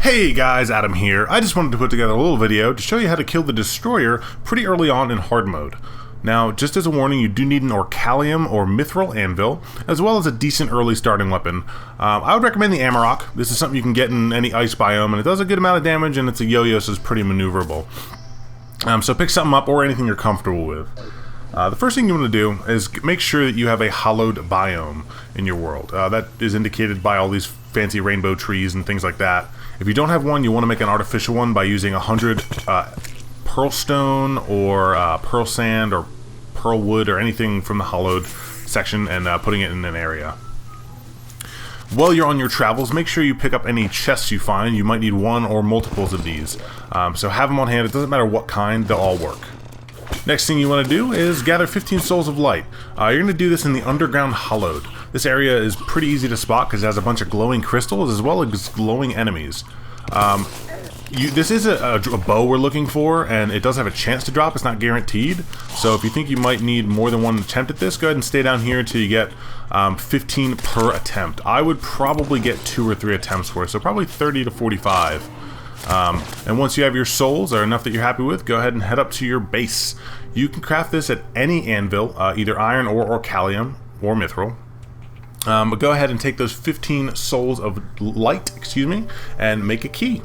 Hey guys, Adam here. I just wanted to put together a little video to show you how to kill the Destroyer pretty early on in hard mode. Now, just as a warning, you do need an Orcalium or Mithril Anvil, as well as a decent early starting weapon. I would recommend the Amarok. This is something you can get in any ice biome, and it does a good amount of damage, and it's a yo-yo, so it's pretty maneuverable. So pick something up or anything you're comfortable with. The first thing you want to do is make sure that you have a hollowed biome in your world. That is indicated by all these fancy rainbow trees and things like that. If you don't have one, you want to make an artificial one by using 100 pearl stone or pearl sand or pearl wood or anything from the hollowed section and putting it in an area. While you're on your travels, make sure you pick up any chests you find. You might need one or multiples of these. So have them on hand. It doesn't matter what kind, they'll all work. Next thing you want to do is gather 15 souls of light. You're going to do this in the underground hollowed. This area is pretty easy to spot because it has a bunch of glowing crystals as well as glowing enemies. This is a bow we're looking for, and it does have a chance to drop. It's not guaranteed. So if you think you might need more than one attempt at this, go ahead and stay down here until you get 15 per attempt. I would probably get 2 or 3 attempts for it, so probably 30 to 45. And once you have your souls or enough that you're happy with, go ahead and head up to your base. You can craft this at any anvil, either iron or orcalium or mithril. But go ahead and take those 15 souls of light, and make a key.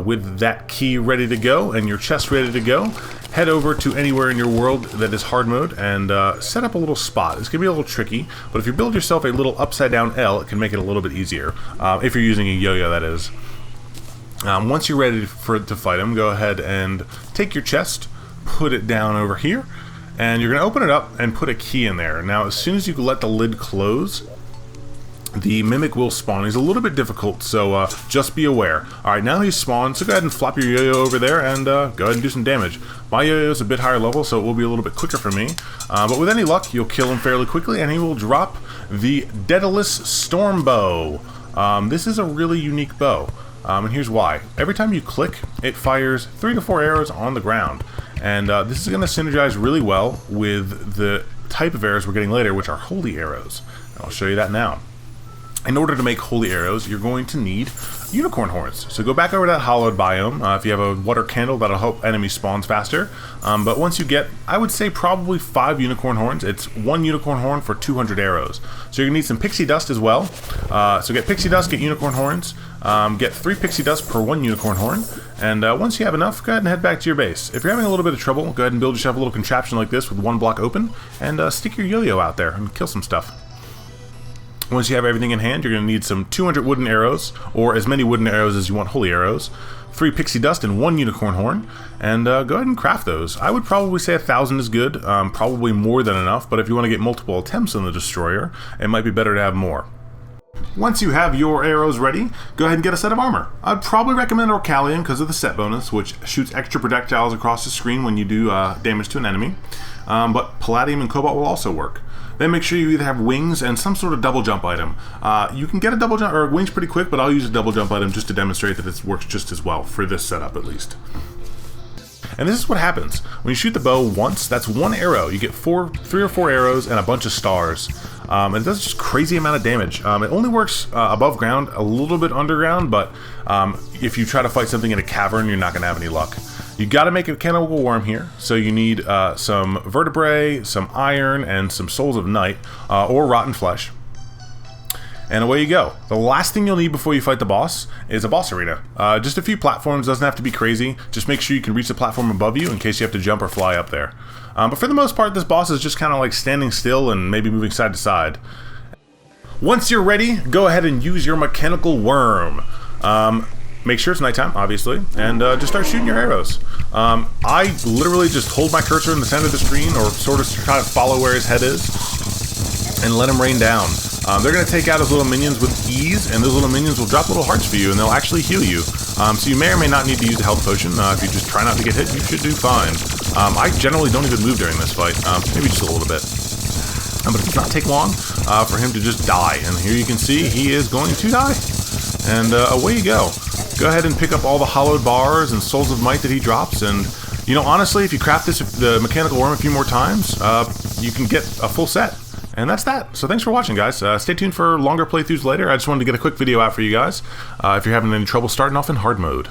With that key ready to go and your chest ready to go, head over to anywhere in your world that is hard mode and set up a little spot. It's going to be a little tricky, but if you build yourself a little upside down L, it can make it a little bit easier. If you're using a yo-yo, that is. Once you're ready to fight him, go ahead and take your chest, put it down over here, and you're going to open it up and put a key in there. Now, as soon as you let the lid close, the Mimic will spawn. He's a little bit difficult, so just be aware. Alright, now he's spawned, so go ahead and flop your yo-yo over there and go ahead and do some damage. My yo-yo is a bit higher level, so it will be a little bit quicker for me. But with any luck, you'll kill him fairly quickly, and he will drop the Daedalus Storm Bow. This is a really unique bow. And here's why. Every time you click, it fires 3 to 4 arrows on the ground. And this is going to synergize really well with the type of arrows we're getting later, which are holy arrows. And I'll show you that now. In order to make holy arrows, you're going to need unicorn horns. So go back over to that hollowed biome. If you have a water candle, that'll help enemies spawn faster. But once you get, I would say probably 5 unicorn horns. It's 1 unicorn horn for 200 arrows. So you're going to need some pixie dust as well. So get pixie dust, get unicorn horns. Get 3 pixie dust per 1 unicorn horn. And once you have enough, go ahead and head back to your base. If you're having a little bit of trouble, go ahead and build yourself a little contraption like this with 1 block open. And stick your yo-yo out there and kill some stuff. Once you have everything in hand, you're going to need some 200 wooden arrows, or as many wooden arrows as you want holy arrows, 3 pixie dust and 1 unicorn horn, and go ahead and craft those. I would probably say 1,000 is good, probably more than enough, but if you want to get multiple attempts on the Destroyer, it might be better to have more. Once you have your arrows ready, go ahead and get a set of armor. I'd probably recommend Orcalium because of the set bonus, which shoots extra projectiles across the screen when you do damage to an enemy, but Palladium and Cobalt will also work. Then make sure you either have wings and some sort of double jump item. You can get a double jump or wings pretty quick, but I'll use a double jump item just to demonstrate that it works just as well for this setup at least. And this is what happens. When you shoot the bow once, that's 1 arrow. You get 3 or 4 arrows and a bunch of stars. And it does just crazy amount of damage. It only works above ground, a little bit underground, but if you try to fight something in a cavern, you're not going to have any luck. You got to make a cannibal worm here, so you need some vertebrae, some iron, and some souls of night, or rotten flesh. And away you go. The last thing you'll need before you fight the boss is a boss arena. Just a few platforms, doesn't have to be crazy. Just make sure you can reach the platform above you in case you have to jump or fly up there. But for the most part, this boss is just kind of like standing still and maybe moving side to side. Once you're ready, go ahead and use your mechanical worm. Make sure it's nighttime, obviously, and just start shooting your arrows. I literally just hold my cursor in the center of the screen, or sort of try to follow where his head is, and let him rain down. They're going to take out his little minions with ease, and those little minions will drop little hearts for you, and they'll actually heal you. So you may or may not need to use a health potion. If you just try not to get hit, you should do fine. I generally don't even move during this fight, maybe just a little bit. But it does not take long for him to just die, and here you can see he is going to die. And away you go. Go ahead and pick up all the hollowed bars and souls of might that he drops, and you know, honestly, if you craft the mechanical worm a few more times, you can get a full set. And that's that. So thanks for watching, guys. Stay tuned for longer playthroughs later. I just wanted to get a quick video out for you guys if you're having any trouble starting off in hard mode.